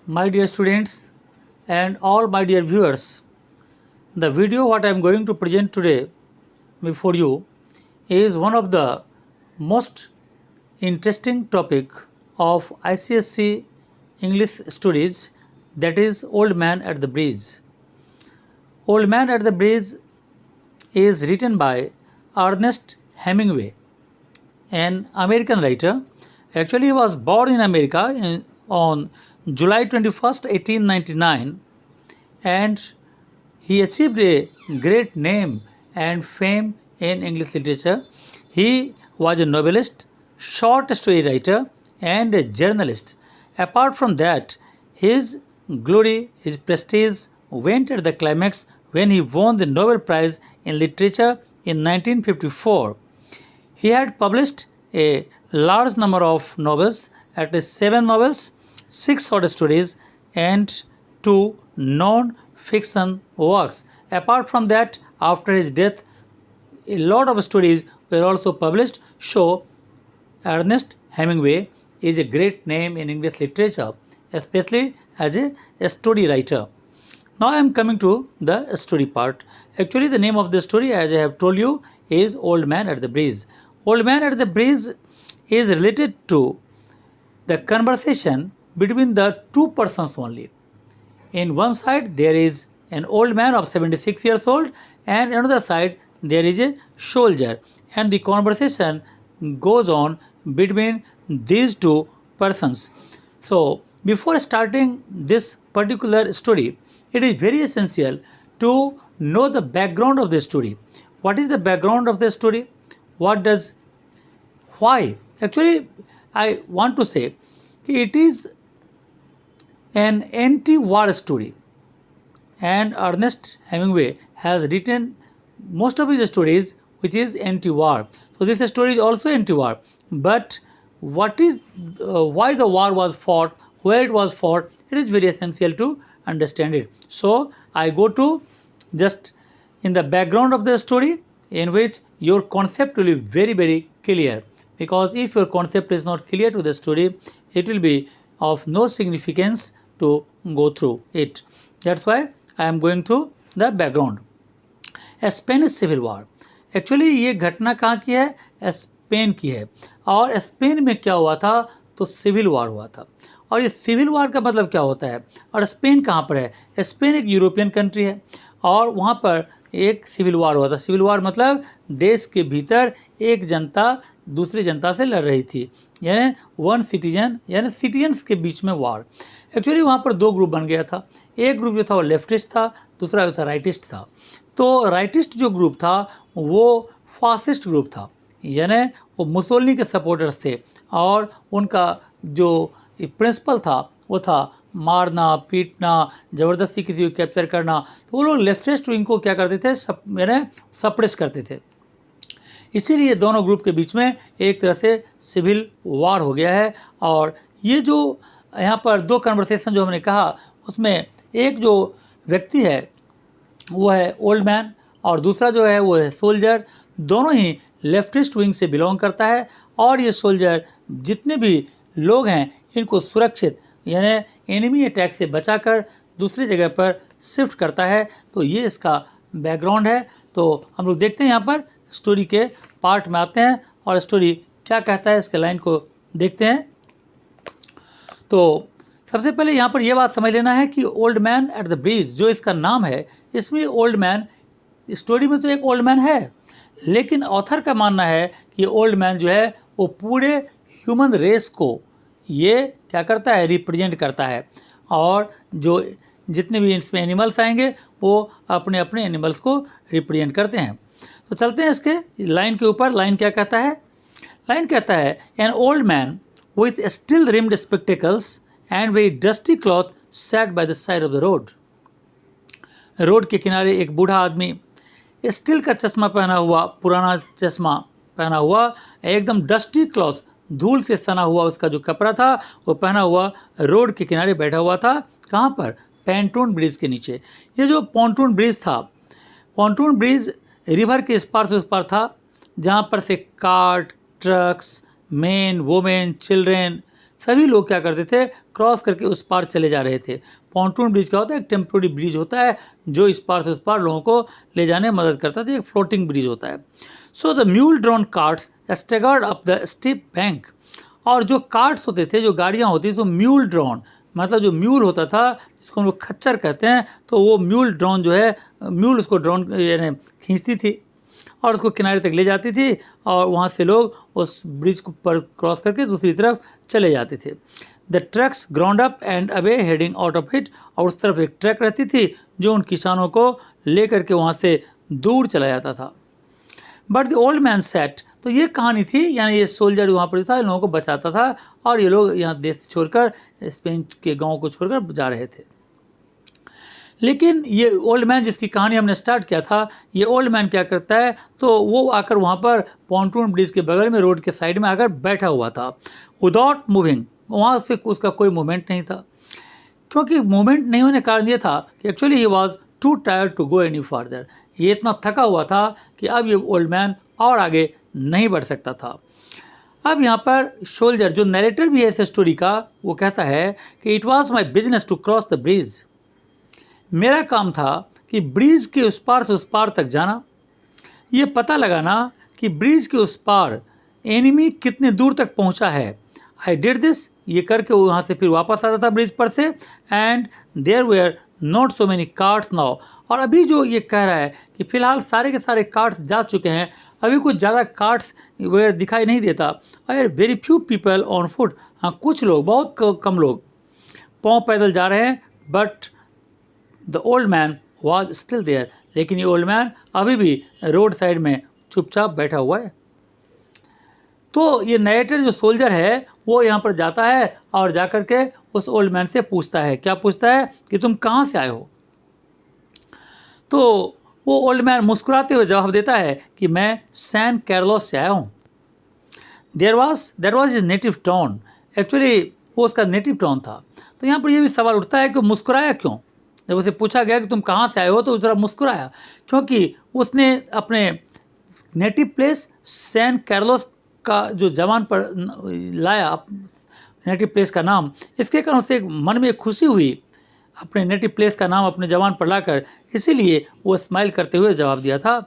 My dear students and all my dear viewers, the video what I am going to present today before you is one of the most interesting topic of ICSC English studies, that is Old Man at the Bridge. Old Man at the Bridge is written by Ernest Hemingway, an American writer. Actually, he was born in America on July 21st, 1899, and he achieved a great name and fame in English literature. He was a novelist, short story writer, and a journalist. Apart from that, his glory, his prestige went at the climax when he won the Nobel Prize in Literature in 1954. He had published a large number of novels, at least 7 novels, 6 short stories, and 2 non-fiction works. Apart from that, after his death, a lot of stories were also published. So, Ernest Hemingway is a great name in English literature, especially as a story writer. Now I am coming to the story part. Actually, the name of the story, as I have told you, is Old Man at the Bridge. Old Man at the Bridge is related to the conversation between the two persons only. In one side, there is an old man of 76 years old, and another side, there is a soldier. And the conversation goes on between these two persons. So, before starting this particular story, it is very essential to know the background of the story. What is the background of the story? What does, why? Actually, I want to say it is an anti-war story, and Ernest Hemingway has written most of his stories which is anti-war. So this story is also anti-war. But what is why the war was fought, where it was fought, it is very essential to understand it. So I go to just in the background of the story, in which your concept will be very clear. Because if your concept is not clear to the story, it will be of no significance to go through it. That's why I am going through the background. Spanish civil war, actually ये घटना कहाँ की है? Spain की है। और Spain में क्या हुआ था? तो सिविल वॉर हुआ था। और ये सिविल वॉर का मतलब क्या होता है? और स्पेन कहाँ पर है? स्पेन एक यूरोपियन कंट्री है, और वहाँ पर एक सिविल वॉर हुआ था। सिविल वॉर मतलब देश के भीतर एक जनता दूसरी जनता से लड़ रही थी, यानी वन सिटीजन, यानी सिटीजन्स के बीच में वॉर। एक्चुअली वहाँ पर 2 ग्रुप बन गया था। एक ग्रुप जो था वो लेफ्टिस्ट था, दूसरा जो था राइटिस्ट था। तो राइटिस्ट जो ग्रुप था वो फासिस्ट ग्रुप था, यानी वो मुसोलिनी के सपोर्टर्स थे, और उनका जो प्रिंसिपल था वो था मारना, पीटना, ज़बरदस्ती किसी को कैप्चर करना। तो वो लोग लेफ्टिस्ट विंग को क्या करते थे? यानी सप्रेस करते थे। इसीलिए दोनों ग्रुप के बीच में एक तरह से सिविल वॉर हो गया है। और ये जो यहाँ पर 2 कन्वर्सेशन जो हमने कहा, उसमें एक जो व्यक्ति है वो है ओल्ड मैन, और दूसरा जो है वो है सोल्जर। दोनों ही लेफ्टिस्ट विंग से बिलोंग करता है, और ये सोल्जर जितने भी लोग हैं इनको सुरक्षित, यानी एनिमी अटैक से बचाकर दूसरी जगह पर शिफ्ट करता है। तो ये इसका बैकग्राउंड है। तो हम लोग देखते हैं, यहाँ पर स्टोरी के पार्ट में आते हैं और स्टोरी क्या कहता है इसके लाइन को देखते हैं। तो सबसे पहले यहाँ पर यह बात समझ लेना है कि old man at the bridge जो इसका नाम है, इसमें ओल्ड मैन, स्टोरी में तो एक ओल्ड मैन है, लेकिन ऑथर का मानना है कि ओल्ड मैन जो है वो पूरे ह्यूमन रेस को ये क्या करता है? रिप्रेजेंट करता है। और जो जितने भी इसमें एनिमल्स आएंगे वो अपने अपने एनिमल्स को रिप्रेजेंट करते हैं। तो चलते हैं इसके लाइन के ऊपर। लाइन क्या कहता है? लाइन कहता है, an old man with steel rimmed spectacles and very dusty cloth sat by the side of the road. Road के किनारे एक बूढ़ा आदमी स्टील का चश्मा पहना हुआ, पुराना चश्मा पहना हुआ, एकदम डस्टी क्लॉथ, धूल से सना हुआ उसका जो कपड़ा था वो पहना हुआ रोड के किनारे बैठा हुआ था। कहाँ पर? पैंटून ब्रिज के नीचे। ये जो पॉन्टून ब्रिज था, पॉन्टून ब्रिज रिवर के इस पार से उस पार था, जहाँ पर से cart, trucks, main, women, children सभी लोग क्या करते थे, क्रॉस करके उस पार चले जा रहे थे। पॉन्टून ब्रिज क्या होता है, एक टेम्प्रोरी ब्रिज होता है जो इस पार से उस पार लोगों को ले जाने में मदद करता था, एक फ्लोटिंग ब्रिज होता है। So the mule drawn carts staggered up the steep bank. और जो कार्ट्स होते थे, जो गाड़ियाँ होती थी, तो म्यूल ड्रॉन मतलब जो म्यूल होता था, जिसको हम लोग खच्चर कहते हैं, तो वो म्यूल ड्रॉन जो है, म्यूल उसको ड्रॉन यानी खींचती थी और उसको किनारे तक ले जाती थी और वहाँ से लोग उस ब्रिज को पर क्रॉस करके दूसरी तरफ चले जाते थे। The trucks ground up and away heading out of it. और उस तरफ एक ट्रक रहती थी जो उन किसानों को ले करके वहाँ से दूर चला जाता था। But the old man set, तो ये कहानी थी, यानी ये सोल्जर वहाँ पर था, इन लोगों को बचाता था और ये लोग यहाँ देश छोड़कर, स्पेन के गाँव को छोड़कर जा रहे थे। लेकिन ये ओल्ड मैन जिसकी कहानी हमने स्टार्ट किया था, ये ओल्ड मैन क्या करता है, तो वो आकर वहाँ पर पॉन्टून ब्रिज के बगल में रोड के साइड में आकर बैठा हुआ था, विदाउट मूविंग। वहाँ से उसका कोई मूवमेंट नहीं था, क्योंकि मूवमेंट नहीं होने का कारण ये था कि actually he was too tired to go any further. ये इतना थका हुआ था कि अब ये ओल्ड मैन और आगे नहीं बढ़ सकता था। अब यहाँ पर सोल्जर जो नरेटर भी है इस स्टोरी का, वो कहता है कि it was my business to cross the bridge. मेरा काम था कि ब्रिज के उस पार से उस पार तक जाना, ये पता लगाना कि ब्रिज के उस पार एनिमी कितने दूर तक पहुंचा है। आई डिड दिस, ये करके वो वहाँ से फिर वापस आता था ब्रिज पर से। And there were not so many carts now. और अभी जो ये कह रहा है कि फ़िलहाल सारे के सारे कार्ट्स जा चुके हैं, अभी कुछ ज़्यादा कार्ट्स वेयर दिखाई नहीं देता। और very few people on foot, हाँ कुछ लोग, बहुत कम लोग पाँव पैदल जा रहे हैं। But the old man was still there, लेकिन ये ओल्ड मैन अभी भी रोड साइड में चुपचाप बैठा हुआ है। तो ये नरेटर जो सोल्जर है वो यहाँ पर जाता है और जाकर के उस ओल्ड मैन से पूछता है, क्या पूछता है कि तुम कहाँ से आए हो। तो वो ओल्ड मैन मुस्कुराते हुए जवाब देता है कि मैं सैन कार्लोस से आया हूँ। There was is native town, actually वो उसका नेटिव टाउन था। तो यहाँ पर ये भी सवाल उठता है कि मुस्कुराया क्यों। जब उसे पूछा गया कि तुम कहाँ से आए हो, तो जरा मुस्कुराया, क्योंकि उसने अपने नेटिव प्लेस सैन कार्लोस का जो जवान पर लाया, नेटिव प्लेस का नाम, इसके कारण उसे मन में खुशी हुई अपने नेटिव प्लेस का नाम अपने जवान पर लाकर, इसीलिए वो स्माइल करते हुए जवाब दिया था।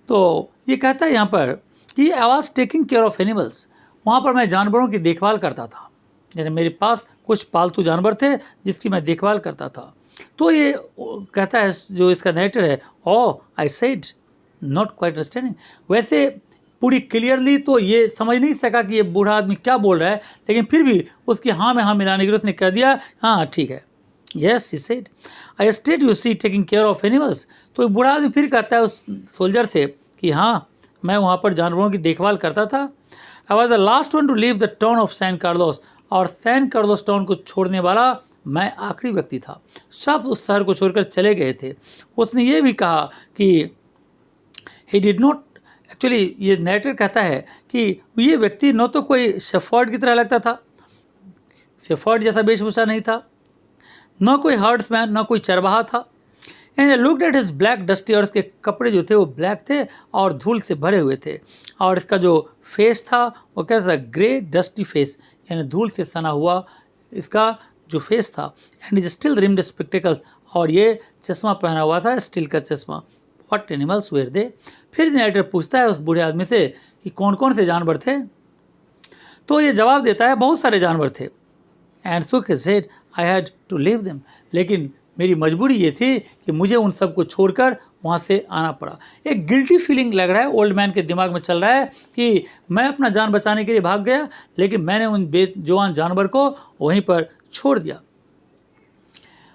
तो ये कहता है यहाँ पर कि I was taking care of animals, वहाँ पर मैं जानवरों की देखभाल करता था, यानी मेरे पास कुछ पालतू जानवर थे जिसकी मैं देखभाल करता था। तो ये कहता है जो इसका नरेटर है, oh I said not quite understanding. वैसे पूरी क्लियरली तो ये समझ नहीं सका कि ये बूढ़ा आदमी क्या बोल रहा है, लेकिन फिर भी उसकी हाँ में हाँ मिलाने के लिए उसने कह दिया, हाँ ठीक है, yes he said I stayed you see taking care of animals. तो बूढ़ा आदमी फिर कहता है उस सोल्जर से कि हाँ मैं वहाँ पर जानवरों की देखभाल करता था। I was the last one to leave the town of San Carlos, और सैन कार्लोस टाउन को छोड़ने वाला मैं आखिरी व्यक्ति था, सब उस शहर को छोड़कर चले गए थे। उसने ये भी कहा कि ही डिड नॉट, एक्चुअली ये नरेटर कहता है कि ये व्यक्ति न तो कोई शेफर्ड की तरह लगता था, शेफर्ड जैसा वेशभूषा नहीं था, न कोई हर्ड्समैन, न कोई चरवाहा था। And looked at his black dusty, और इसके कपड़े जो थे वो ब्लैक थे और धूल से भरे हुए थे, और इसका जो फेस था वो कैसा था, ग्रे डस्टी फेस, यानी धूल से सना हुआ इसका जो फेस था। And is still rimmed spectacles, और ये चश्मा पहना हुआ था, स्टील का चश्मा। व्हाट एनिमल्स वेर दे। फिर नरेटर पूछता है उस बूढ़े आदमी से कि कौन कौन से जानवर थे। तो ये जवाब देता है बहुत सारे जानवर थे। And so he said I had to leave them, लेकिन मेरी मजबूरी ये थी कि मुझे उन सब को छोड़कर वहाँ से आना पड़ा। एक गिल्टी फीलिंग लग रहा है ओल्ड मैन के दिमाग में चल रहा है कि मैं अपना जान बचाने के लिए भाग गया, लेकिन मैंने उन बेजुबान जानवर को वहीं पर छोड़ दिया।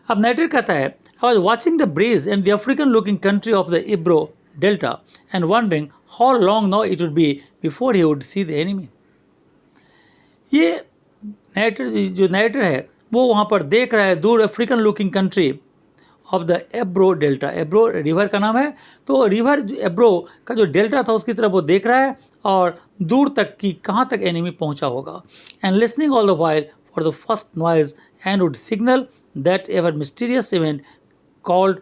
अब नरेटर कहता है, I was watching the breeze and the African-looking country of the Ebro Delta and wondering how long now it would be before he would see the enemy. ये जो नरेटर है वो वहाँ पर देख रहा है दूर African looking country of the Ebro delta. Ebro river का नाम है, तो रिवर एब्रो का जो डेल्टा था उसकी तरफ वो देख रहा है और दूर तक की कहाँ तक एनिमी पहुँचा होगा। And listening all the while for the first noise and would signal that ever mysterious event called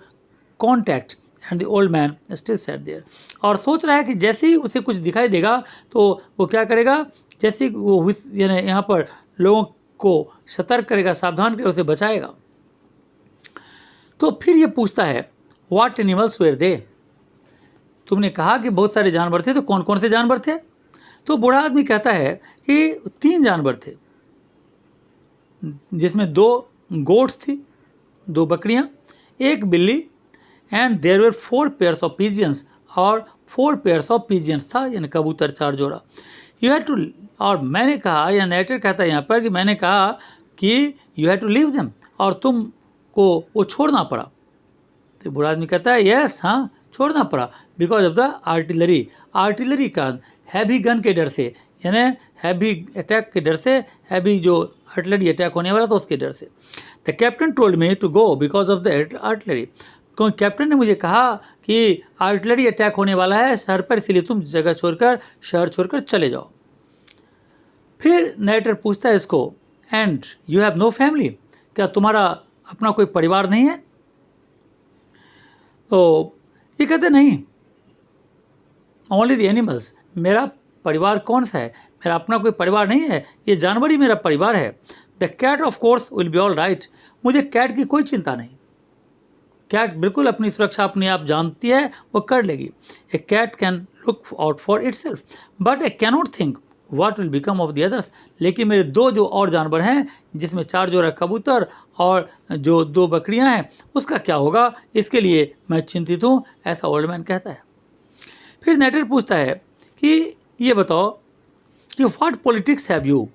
contact and the old man still sat there. और सोच रहा है कि जैसे ही उसे कुछ दिखाई देगा तो वो क्या करेगा, जैसे वो यानी यहाँ पर लोगों को सतर्क करेगा, सावधान करेगा, उसे बचाएगा। तो फिर ये पूछता है व्हाट एनिमल्स वेर दे। तुमने कहा कि बहुत सारे जानवर थे, तो कौन कौन से जानवर थे? तो बूढ़ा आदमी कहता है कि 3 जानवर थे, जिसमें 2 गोट्स थी, 2 बकरियां, 1 बिल्ली, and there were 4 pairs of pigeons, और 4 पेयर्स ऑफ पिजियंस था, यानी कबूतर 4 जोड़ा। यू हैव टू, और मैंने कहा, या नरेटर कहता है यहाँ पर कि मैंने कहा कि you have to leave them, और तुमको वो छोड़ना पड़ा। तो बूढ़ा आदमी कहता है यस, हाँ छोड़ना पड़ा, because of the artillery. Artillery का हैवी गन के डर से, यानी हैवी अटैक के डर से, हैवी जो आर्टिलरी अटैक होने वाला था उसके डर से। The captain told me to go because of the artillery. क्योंकि कैप्टन ने मुझे कहा कि आर्टिलरी अटैक होने वाला है शहर पर, इसलिए तुम जगह छोड़कर, शहर छोड़कर चले जाओ। फिर नरेटर पूछता है इसको and you have no family, क्या तुम्हारा अपना कोई परिवार नहीं है? तो ये कहते नहीं, ओनली द एनिमल्स, मेरा परिवार कौन सा है, मेरा अपना कोई परिवार नहीं है, ये जानवर ही मेरा परिवार है। The cat of course will be all right, मुझे कैट की कोई चिंता नहीं, कैट बिल्कुल अपनी सुरक्षा अपने आप जानती है, वो कर लेगी। A cat can look out for itself, but I cannot think what will become of the others. लेकिन मेरे 2 जो और जानवर हैं, जिसमें 4 जोड़ा कबूतर और जो 2 बकरियां हैं, उसका क्या होगा, इसके लिए मैं चिंतित हूँ, ऐसा ओल्ड मैन कहता है। फिर नरेटर पूछता है कि ये बताओ कि व्हाट पॉलिटिक्स हैव यू,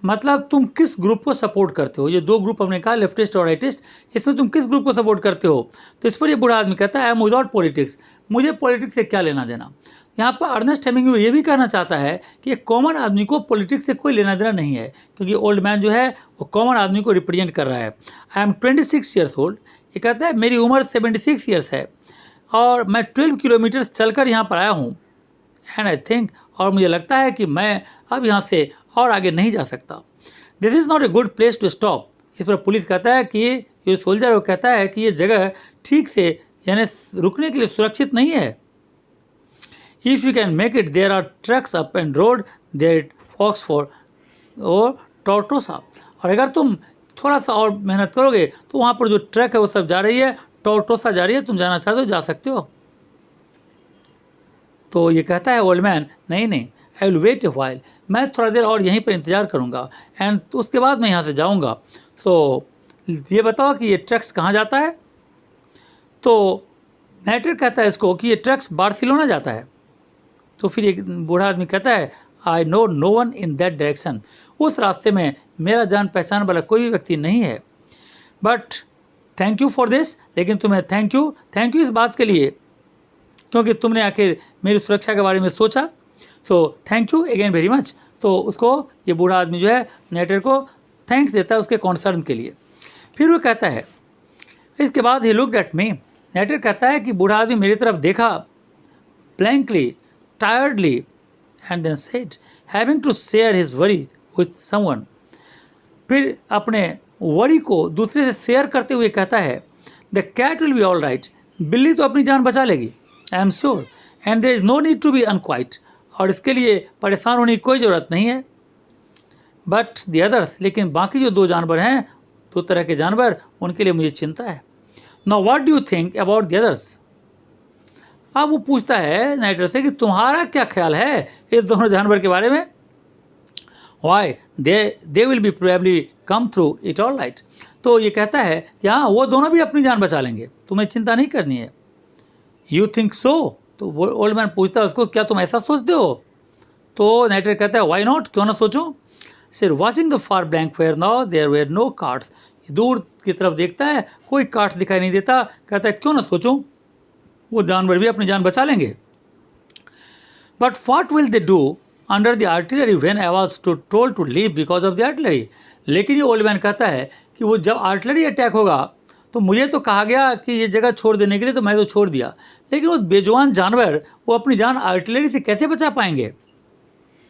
मतलब तुम किस ग्रुप को सपोर्ट करते हो? ये 2 ग्रुप हमने कहा, लेफ्टिस्ट और राइटिस्ट, इसमें तुम किस ग्रुप को सपोर्ट करते हो? तो इस पर ये बूढ़ा आदमी कहता है आई एम विदाउट पॉलिटिक्स, मुझे पॉलिटिक्स से क्या लेना देना। यहाँ पर अर्नेस्ट हेमिंग्वे ये भी कहना चाहता है कि एक कॉमन आदमी को पॉलिटिक्स से कोई लेना देना नहीं है, क्योंकि ओल्ड मैन जो है वो कॉमन आदमी को रिप्रेजेंट कर रहा है। आई एम 26 ईयर्स ओल्ड, ये कहता है मेरी उम्र 76 ईयर्स है और मैं 12 किलोमीटर चलकर यहाँ पर आया हूँ, एंड आई थिंक, और मुझे लगता है कि मैं अब यहाँ से और आगे नहीं जा सकता। This is not a good place to stop. इस पर पुलिस कहता है कि ये सोल्जर वो कहता है कि ये जगह ठीक से यानी रुकने के लिए सुरक्षित नहीं है। If you can make it there are trucks up and road there it forks for और टॉर्टोसा, और अगर तुम थोड़ा सा और मेहनत करोगे तो वहाँ पर जो ट्रक है वो सब जा रही है, टॉर्टोसा जा रही है, तुम जाना चाहते हो जा सकते हो। तो ये कहता है ओल्ड मैन नहीं नहीं, I will wait a while, मैं थोड़ा देर और यहीं पर इंतज़ार करूँगा, एंड उसके बाद मैं यहाँ से जाऊँगा। सो ये बताओ कि ये ट्रक्स कहाँ जाता है? तो नरेटर कहता है इसको कि ये ट्रक्स बार्सिलोना जाता है। तो फिर एक बूढ़ा आदमी कहता है I know no one in that direction, उस रास्ते में मेरा जान पहचान वाला कोई भी व्यक्ति नहीं है। But thank you for this, लेकिन तुम्हें थैंक यू इस बात के लिए, क्योंकि तुमने आखिर मेरी सुरक्षा के बारे में सोचा। So thank you again very much. तो उसको ये बूढ़ा आदमी जो है नरेटर को थैंक्स देता है उसके कॉन्सर्न के लिए। फिर वो कहता है इसके बाद ही लुक्ड एट मी, नरेटर कहता है कि बूढ़ा आदमी मेरी तरफ देखा blankly, tiredly, and then said having to share his worry with someone, फिर अपने वरी को दूसरे से शेयर करते हुए कहता है the cat will be all right, बिल्ली तो अपनी जान बचा लेगी, I am sure, and there is no need to be unquiet, और इसके लिए परेशान होने की कोई ज़रूरत नहीं है। बट द अदर्स, लेकिन बाकी जो 2 जानवर हैं, 2 तरह के जानवर, उनके लिए मुझे चिंता है। Now what do you think about the others, अब वो पूछता है नरेटर से कि तुम्हारा क्या ख्याल है इस दोनों जानवर के बारे में? Why they will be probably come through it all right, तो ये कहता है कि हाँ वो दोनों भी अपनी जान बचा लेंगे, तुम्हें चिंता नहीं करनी है। यू थिंक सो, तो वो ओल्ड मैन पूछता है उसको क्या तुम ऐसा सोचते हो? तो नरेटर कहता है वाई नॉट, क्यों ना सोचूं। सिर्फ watching the far blank fair now there were no cards, दूर की तरफ देखता है कोई कार्ड्स दिखाई नहीं देता, कहता है क्यों ना सोचूं, वो जानवर भी अपनी जान बचा लेंगे। But what will they do under the artillery when I was told to leave because of the artillery, लेकिन ये ओल्ड मैन कहता है कि वो जब आर्टिलरी अटैक होगा तो मुझे तो कहा गया कि ये जगह छोड़ देने के लिए, तो मैं तो छोड़ दिया, लेकिन वो बेजुबान जानवर वो अपनी जान आर्टिलरी से कैसे बचा पाएंगे?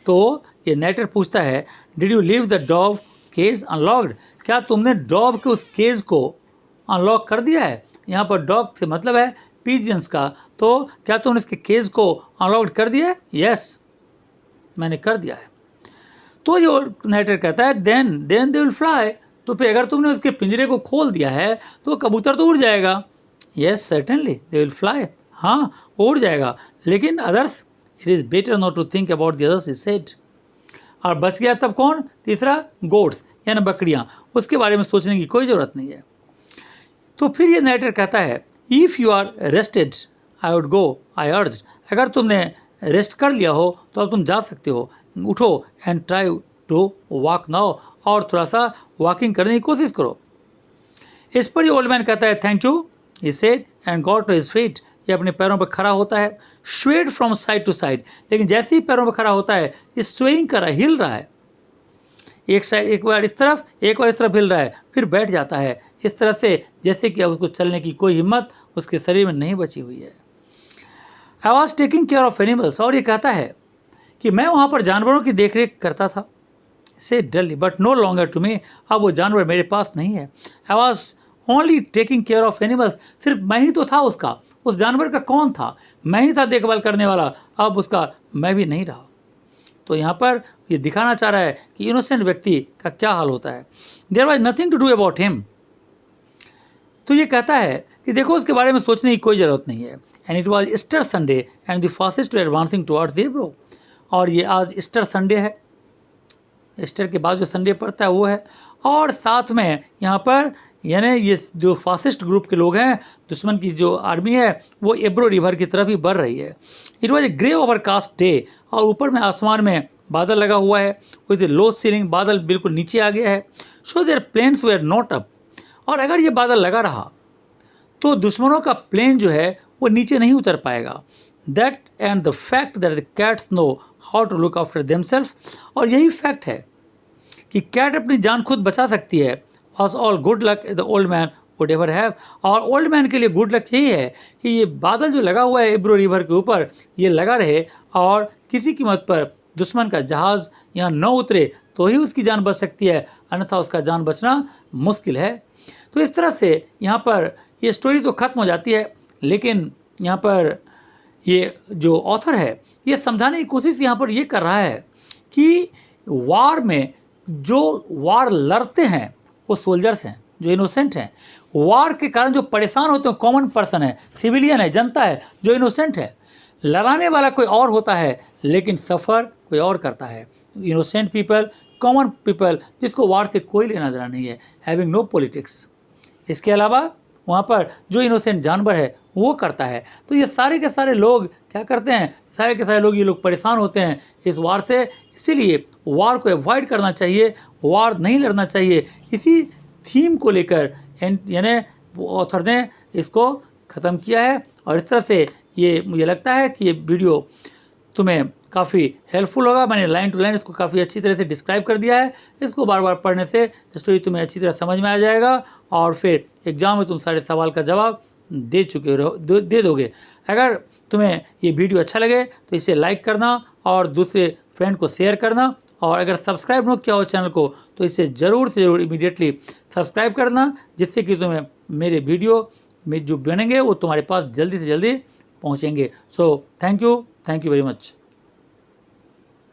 तो ये नरेटर पूछता है did you leave the dog cage unlocked, क्या तुमने डॉग के उस केज को अनलॉक कर दिया है? यहाँ पर डॉग से मतलब है पिजियंस का, तो क्या तुमने इसके केज को अनलॉक कर दिया है? यस, मैंने कर दिया है। तो जो नाइटर कहता है देन दे विल फ्लाई, तो फिर अगर तुमने उसके पिंजरे को खोल दिया है तो कबूतर तो उड़ जाएगा। Yes certainly they will fly, हाँ वो उड़ जाएगा, लेकिन others it is better not to think about the others, is said. और बच गया तब कौन? तीसरा गोट्स यानी बकरियाँ, उसके बारे में सोचने की कोई ज़रूरत नहीं है। तो फिर ये नाइटर कहता है if you are rested I would go I urge, अगर तुमने रेस्ट कर लिया हो तो अब तुम जा सकते हो, उठो and try to walk now, और थोड़ा सा वॉकिंग करने की कोशिश करो। इस पर ये ओल्ड मैन कहता है thank you, he said and got to his feet, ये अपने पैरों पर खड़ा होता है, swayed from side to side, लेकिन जैसे ही पैरों पर खड़ा होता है ये स्वेइंग कर रहा है, हिल रहा है, एक साइड एक बार इस तरफ एक बार इस तरफ हिल रहा है, फिर बैठ जाता है इस तरह से जैसे कि अब उसको चलने की कोई हिम्मत उसके शरीर में नहीं बची हुई है। I was taking care of animals, और ये कहता है कि मैं वहाँ पर जानवरों की देखरेख करता था, sadly but no longer to me, अब वो जानवर मेरे पास नहीं है। I was only taking care of animals, सिर्फ मैं ही तो था उसका, उस जानवर का कौन था? मैं ही था देखभाल करने वाला, अब उसका मैं भी नहीं रहा। तो यहाँ पर ये दिखाना चाह रहा है कि इनोसेंट व्यक्ति का क्या हाल होता है। There was nothing to do about him, तो ये कहता है कि देखो उसके बारे में सोचने की कोई ज़रूरत नहीं है। And it was Easter Sunday and the fascist were advancing towards the Ebro, और ये आज ईस्टर संडे है, ईस्टर के बाद जो संडे पड़ता है वो है, और साथ में यहाँ पर यानी ये जो फासिस्ट ग्रुप के लोग हैं, दुश्मन की जो आर्मी है वो एब्रो रिवर की तरफ ही बढ़ रही है। It was a grey overcast day, और ऊपर में आसमान में बादल लगा हुआ है, विद लो सीलिंग, बादल बिल्कुल नीचे आ गया है। So their planes were not up, और अगर ये बादल लगा रहा तो दुश्मनों का प्लेन जो है वो नीचे नहीं उतर पाएगा। That and the fact that the cats know how to look after themself, और यही फैक्ट है कि कैट अपनी जान खुद बचा सकती है, was all good luck the old man would ever have, और ओल्ड मैन के लिए गुड लक यही है कि ये बादल जो लगा हुआ है एब्रो रिवर के ऊपर ये लगा रहे, और किसी कीमत पर दुश्मन का जहाज़ यहाँ न उतरे तो ही उसकी जान बच सकती है, अन्यथा उसका जान बचना मुश्किल है। तो इस तरह से यहाँ पर ये स्टोरी तो ख़त्म हो जाती है, लेकिन यहाँ पर ये जो ऑथर है ये समझाने की कोशिश यहाँ पर ये कर रहा है कि वार में जो वार लड़ते हैं वो सोल्जर्स हैं जो इनोसेंट हैं, वार के कारण जो परेशान होते हैं कॉमन पर्सन है, सिविलियन है, जनता है जो इनोसेंट है। लड़ाने वाला कोई और होता है लेकिन सफ़र कोई और करता है। इनोसेंट पीपल, कॉमन पीपल, जिसको वार से कोई लेना देना नहीं है, हैविंग नो पॉलिटिक्स। इसके अलावा वहाँ पर जो इनोसेंट जानवर है वो करता है। तो ये सारे के सारे लोग क्या करते हैं, सारे के सारे लोग ये लोग परेशान होते हैं इस वार से, इसीलिए वार को अवॉइड करना चाहिए, वार नहीं लड़ना चाहिए। इसी थीम को लेकर यानी ऑथर ने इसको ख़त्म किया है, और इस तरह से ये मुझे लगता है कि ये वीडियो तुम्हें काफ़ी हेल्पफुल होगा। मैंने लाइन टू लाइन इसको काफ़ी अच्छी तरह से डिस्क्राइब कर दिया है। इसको बार बार पढ़ने से स्टोरी तुम्हें अच्छी तरह समझ में आ जाएगा, और फिर एग्ज़ाम में तुम सारे सवाल का जवाब दे दोगे। अगर तुम्हें ये वीडियो अच्छा लगे तो इसे लाइक करना और दूसरे फ्रेंड को शेयर करना, और अगर सब्सक्राइब न किया हो चैनल को तो इसे ज़रूर से ज़रूर इमीडिएटली सब्सक्राइब करना, जिससे कि तुम्हें मेरे वीडियो में जो बनेंगे वो तुम्हारे पास जल्दी से जल्दी पहुँचेंगे। So thank you very much.